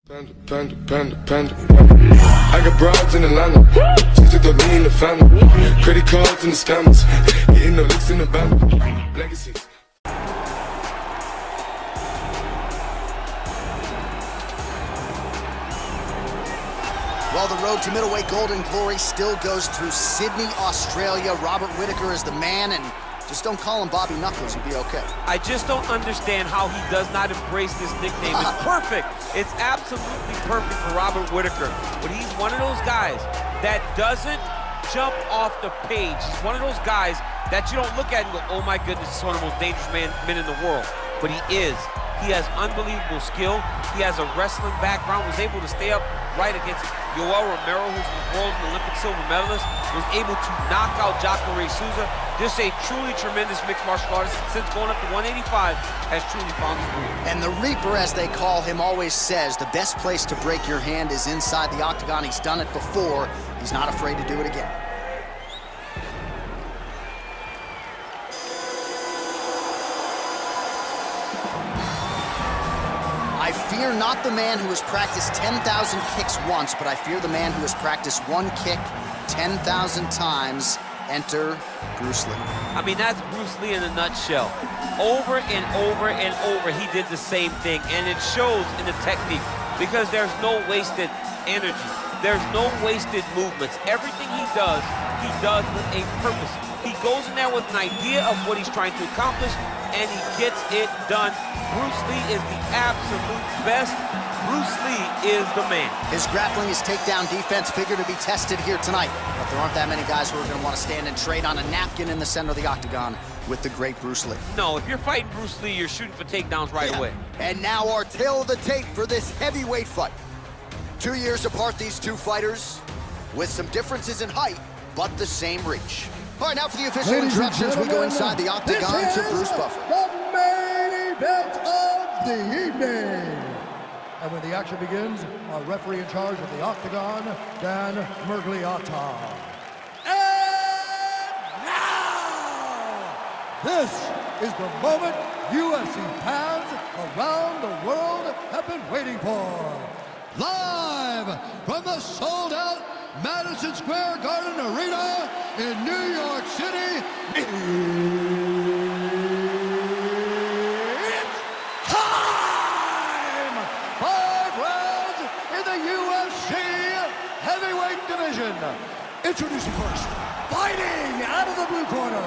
Panda. I got broads in Atlanta. She took the lean in the family. Credit cards and the scammers. Getting no licks in the band. Legacies. Well, the road to middleweight golden glory still goes through Sydney, Australia. Robert Whittaker is the man, and just don't call him Bobby Knuckles, you'll be okay. I just don't understand how he does not embrace this nickname. It's perfect. It's absolutely perfect for Robert Whittaker. But he's one of those guys that doesn't jump off the page. He's one of those guys that you don't look at and go, oh my goodness, he's one of the most dangerous men in the world. But he is. He has unbelievable skill. He has a wrestling background, was able to stay up right against Yoel Romero, who's the world Olympic silver medalist, was able to knock out Jacare Souza. Just a truly tremendous mixed martial artist. Since going up to 185, has truly found his groove. And the Reaper, as they call him, always says the best place to break your hand is inside the octagon. He's done it before. He's not afraid to do it again. I fear not the man who has practiced 10,000 kicks once, but I fear the man who has practiced one kick 10,000 times. Enter Bruce Lee. I mean, that's Bruce Lee in a nutshell. Over and over and over, he did the same thing, and it shows in the technique because there's no wasted energy. There's no wasted movements. Everything he does with a purpose. He goes in there with an idea of what he's trying to accomplish, and he gets it done. Bruce Lee is the absolute best. Bruce Lee is the man. His grappling, his takedown defense figure to be tested here tonight, but there aren't that many guys who are going to want to stand and trade on a napkin in the center of the octagon with the great Bruce Lee. No, if you're fighting Bruce Lee, you're shooting for takedowns right away. And now our tale of the tape for this heavyweight fight. 2 years apart, these two fighters, with some differences in height, but the same reach. All right, now for the official introductions, we go inside the octagon to Bruce Buffer. The main event of the evening. And when the action begins, our referee in charge of the octagon, Dan Mergliata. And now, this is the moment UFC fans around the world have been waiting for. Live from the sold-out Madison Square Garden Arena in New York City, it's time! 5 rounds in the UFC heavyweight division. Introducing first, fighting out of the blue corner.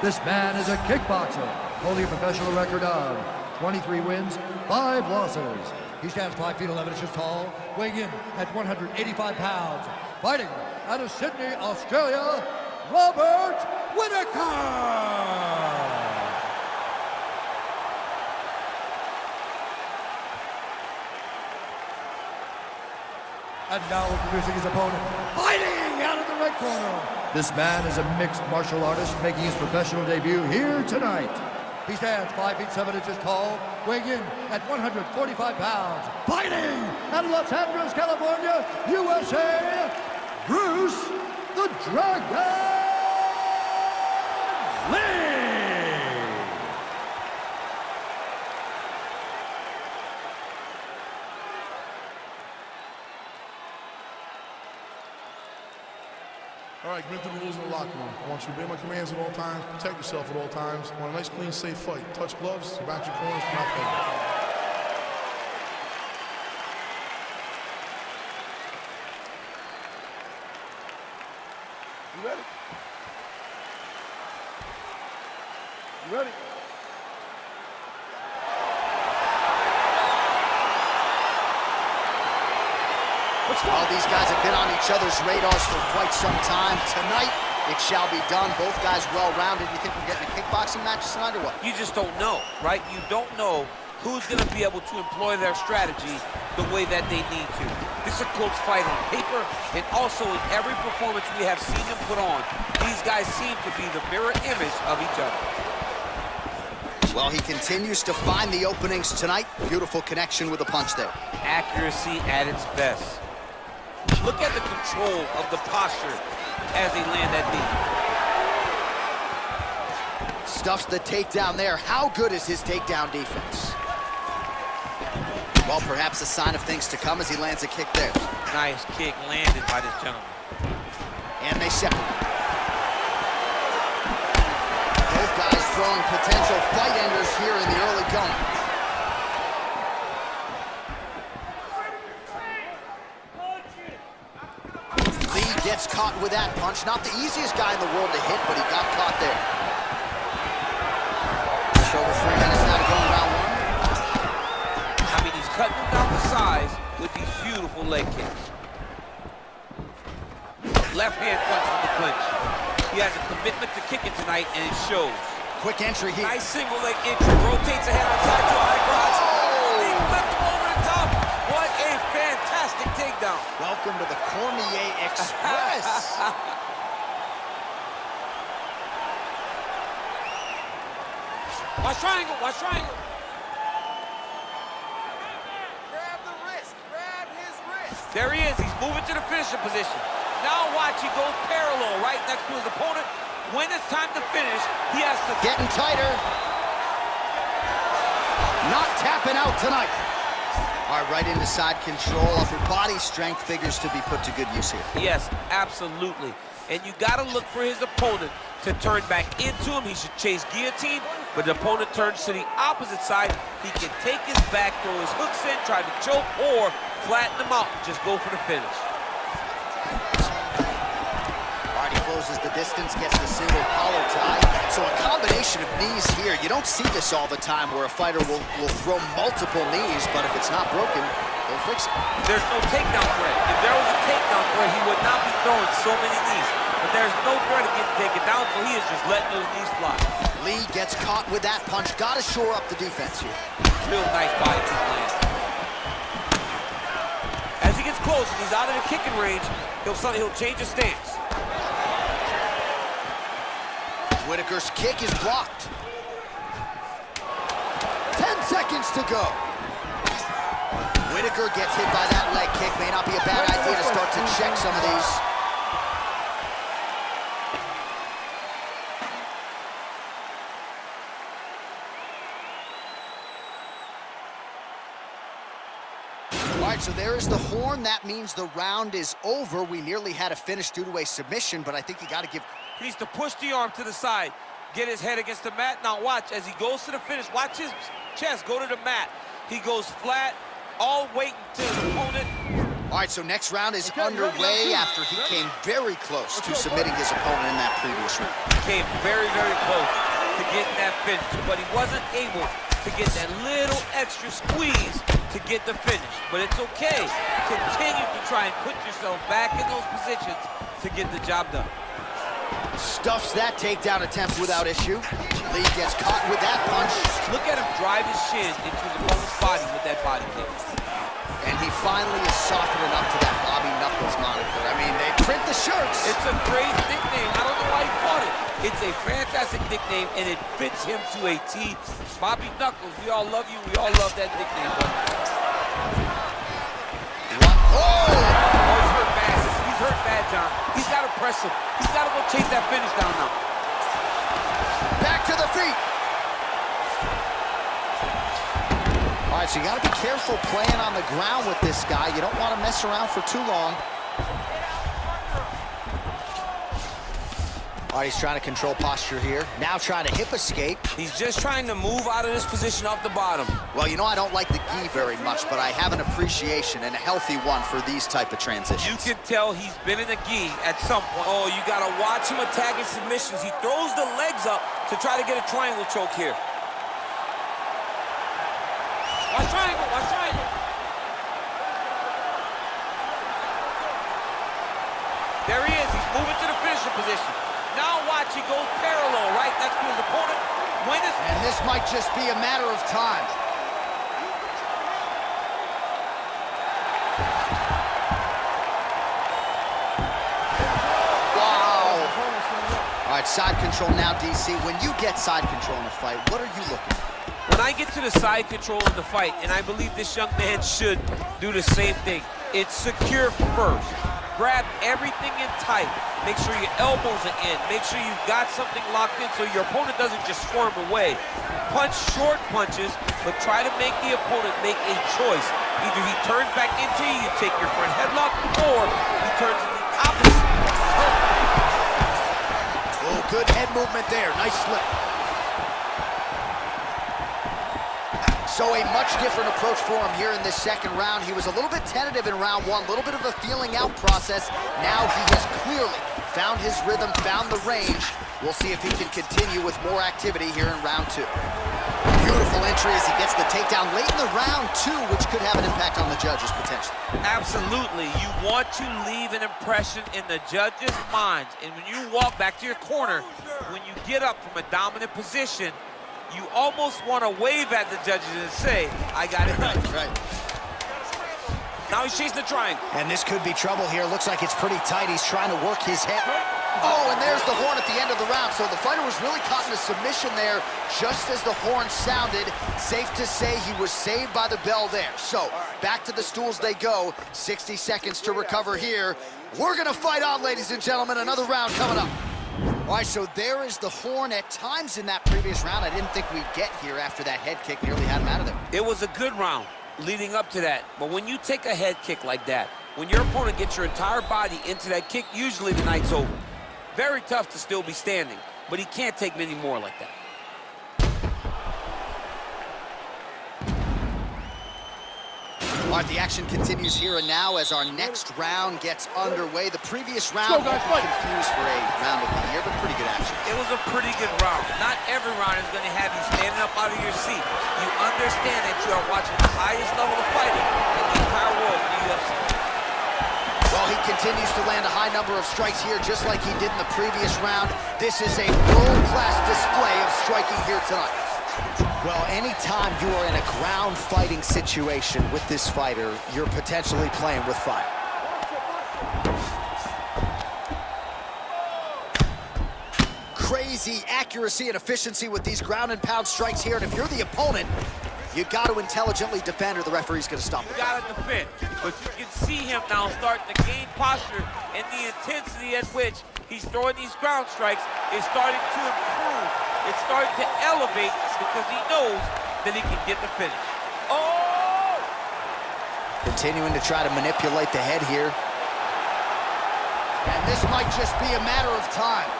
This man is a kickboxer, holding a professional record of 23 wins, 5 losses. He stands 5 feet 11 inches tall, weighing in at 185 pounds. Fighting out of Sydney, Australia, Robert Whittaker! And now introducing his opponent, fighting out of the red corner. This man is a mixed martial artist making his professional debut here tonight. He stands 5 feet 7 inches tall, weighing in at 145 pounds. Fighting out of Los Angeles, California, USA, Bruce the Dragon Lee! All right, get into the rules in the locker room. I want you to obey my commands at all times, protect yourself at all times. I want a nice, clean, safe fight. Touch gloves, back your corners, not fighting. You ready? You ready? Well, these guys have been on each other's radars for quite some time. Tonight, it shall be done. Both guys well-rounded. You think we're getting a kickboxing match tonight or what? You just don't know, right? You don't know who's going to be able to employ their strategy the way that they need to. This is a close fight on paper, and also in every performance we have seen them put on, these guys seem to be the mirror image of each other. Well, he continues to find the openings tonight. Beautiful connection with the punch there. Accuracy at its best. Look at the control of the posture as they land that knee. Stuffs the takedown there. How good is his takedown defense? Well, perhaps a sign of things to come as he lands a kick there. Nice kick landed by this gentleman. And they separate. Both guys throwing potential fight enders here in the early going. Lee gets caught with that punch. Not the easiest guy in the world to hit, but he got caught there. Just over 3 minutes now to go in round one. I mean, he's cutting him down to size with these beautiful leg kicks. Left hand punch from the clinch. He has a commitment to kicking tonight, and it shows. Quick entry here. Nice single leg entry. Rotates ahead outside to a high cross. He flipped him over the top. What a fantastic takedown. Welcome to the Cormier Express. Watch triangle, watch triangle. Grab the wrist, grab his wrist. There he is, he's moving to the finisher position. Now watch, he goes parallel right next to his opponent. When it's time to finish, he has to... Getting tighter. Not tapping out tonight. All right, right into side control. Upper body strength figures to be put to good use here. Yes, absolutely. And you gotta look for his opponent to turn back into him. He should chase guillotine, but the opponent turns to the opposite side. He can take his back, throw his hooks in, try to choke, or flatten him out and just go for the finish. All right, he closes the distance, gets the single collar tie. So a combination of knees here. You don't see this all the time where a fighter will throw multiple knees, but if it's not broken, they'll fix it. There's no takedown threat. If there was a takedown threat, he would not be throwing so many knees. But there's no threat of getting taken down, so he is just letting those knees fly. Lee gets caught with that punch. Got to shore up the defense here. Real nice body kick land. As he gets close and he's out of the kicking range, he'll change his stance. Whittaker's kick is blocked. 10 seconds to go. Whittaker gets hit by that leg kick. May not be a bad idea to start to check some of these. All right, so there is the horn. That means the round is over. We nearly had a finish due to a submission, but I think you got to give... He needs to push the arm to the side, get his head against the mat. Now watch, as he goes to the finish, watch his chest go to the mat. He goes flat, all waiting to his opponent. All right, so next round is underway after he came very close to submitting his opponent in that previous round. Came very, very close to getting that finish, but he wasn't able to get that little extra squeeze to get the finish. But it's okay. Continue to try and put yourself back in those positions to get the job done. Stuffs that takedown attempt without issue. Lee gets caught with that punch. Look at him drive his shin into his opponent's body with that body kick. And he finally is softening up to that Bobby Knuckles moniker. I mean, they print the shirts. It's a great nickname. I don't know why he bought it. It's a fantastic nickname, and it fits him to a T. Bobby Knuckles, we all love you. We all love that nickname. Oh, he's hurt bad. He's hurt bad, John. He's got to press him. He's got to go chase that finish down now. Back to the feet. All right, so you got to be careful playing on the ground with this guy. You don't want to mess around for too long. All right, he's trying to control posture here. Now trying to hip escape. He's just trying to move out of this position off the bottom. Well, you know, I don't like the gi very much, but I have an appreciation and a healthy one for these type of transitions. You can tell he's been in a gi at some point. Oh, you got to watch him attacking submissions. He throws the legs up to try to get a triangle choke here. Watch triangle, watch triangle. There he is, he's moving to the finisher position. Now watch, he goes parallel right next to his opponent. And this might just be a matter of time. Wow. All right, side control now, DC. When you get side control in a fight, what are you looking for? When I get to the side control of the fight, and I believe this young man should do the same thing, it's secure first. Grab everything in tight. Make sure your elbows are in. Make sure you've got something locked in so your opponent doesn't just swarm away. punch short punches, but try to make the opponent make a choice. Either he turns back into you, you take your front headlock, or he turns in the opposite. Oh, good head movement there. Nice slip. So a much different approach for him here in this second round. He was a little bit tentative in round one, a little bit of a feeling out process. Now he has clearly found his rhythm, found the range. We'll see if he can continue with more activity here in round two. Beautiful entry as he gets the takedown late in the round too, which could have an impact on the judges potentially. Absolutely. You want to leave an impression in the judges' minds. And when you walk back to your corner, when you get up from a dominant position, you almost want to wave at the judges and say, I got it right. Right. Now he's chasing the triangle. And this could be trouble here. Looks like it's pretty tight. He's trying to work his head. Oh, and there's the horn at the end of the round. So the fighter was really caught in a submission there just as the horn sounded. Safe to say he was saved by the bell there. So back to the stools they go. 60 seconds to recover here. We're going to fight on, ladies and gentlemen. Another round coming up. All right, so there is the horn. At times in that previous round, I didn't think we'd get here after that head kick nearly had him out of there. It was a good round leading up to that. But when you take a head kick like that, when your opponent gets your entire body into that kick, usually the night's over. Very tough to still be standing, but he can't take many more like that. All right, the action continues here and now as our next round gets underway. The previous round was confused for a round of the year, but pretty good action. It was a pretty good round. Not every round is going to have you standing up out of your seat. You understand that you are watching the highest level of fighting in the entire world in the UFC. Well, he continues to land a high number of strikes here, just like he did in the previous round. This is a world-class display of striking here tonight. Well, anytime you are in a ground fighting situation with this fighter, you're potentially playing with fire. Crazy accuracy and efficiency with these ground and pound strikes here, and if you're the opponent, you got to intelligently defend or the referee's going to stop it. You got to defend, but you can see him now starting to gain posture, and the intensity at which he's throwing these ground strikes is starting to improve. It's starting to elevate because he knows that he can get the finish. Oh! Continuing to try to manipulate the head here. And this might just be a matter of time.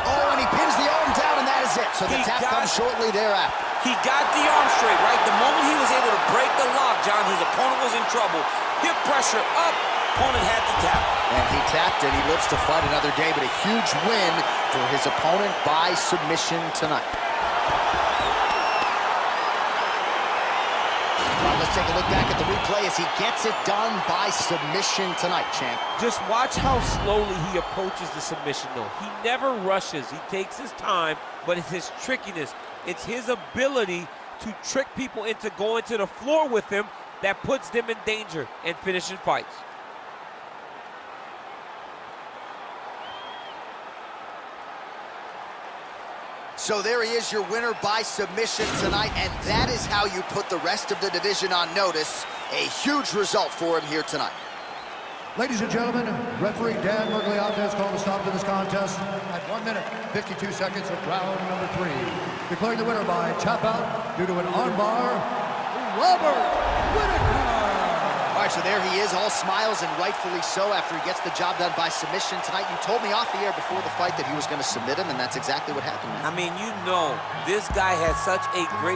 Oh, and he pins the arm down, and that is it. So the tap comes shortly thereafter. He got the arm straight, right? The moment he was able to break the lock, John, his opponent was in trouble. Hip pressure up. Opponent had to tap. And he tapped and he lives to fight another day, but a huge win for his opponent by submission tonight. Well, let's take a look back at the replay as he gets it done by submission tonight, champ. Just watch how slowly he approaches the submission, though. He never rushes. He takes his time, but it's his trickiness. It's his ability to trick people into going to the floor with him that puts them in danger and finishing fights. So there he is, your winner by submission tonight, and that is how you put the rest of the division on notice. A huge result for him here tonight. Ladies and gentlemen, referee Dan Mergliata has called a stop to this contest at 1 minute, 52 seconds of round number 3. Declaring the winner by tap out due to an armbar, Robert Whittaker. All right, so there he is, all smiles and rightfully so after he gets the job done by submission tonight. You told me off the air before the fight that he was going to submit him, and that's exactly what happened, man. I mean, you know, this guy has such a great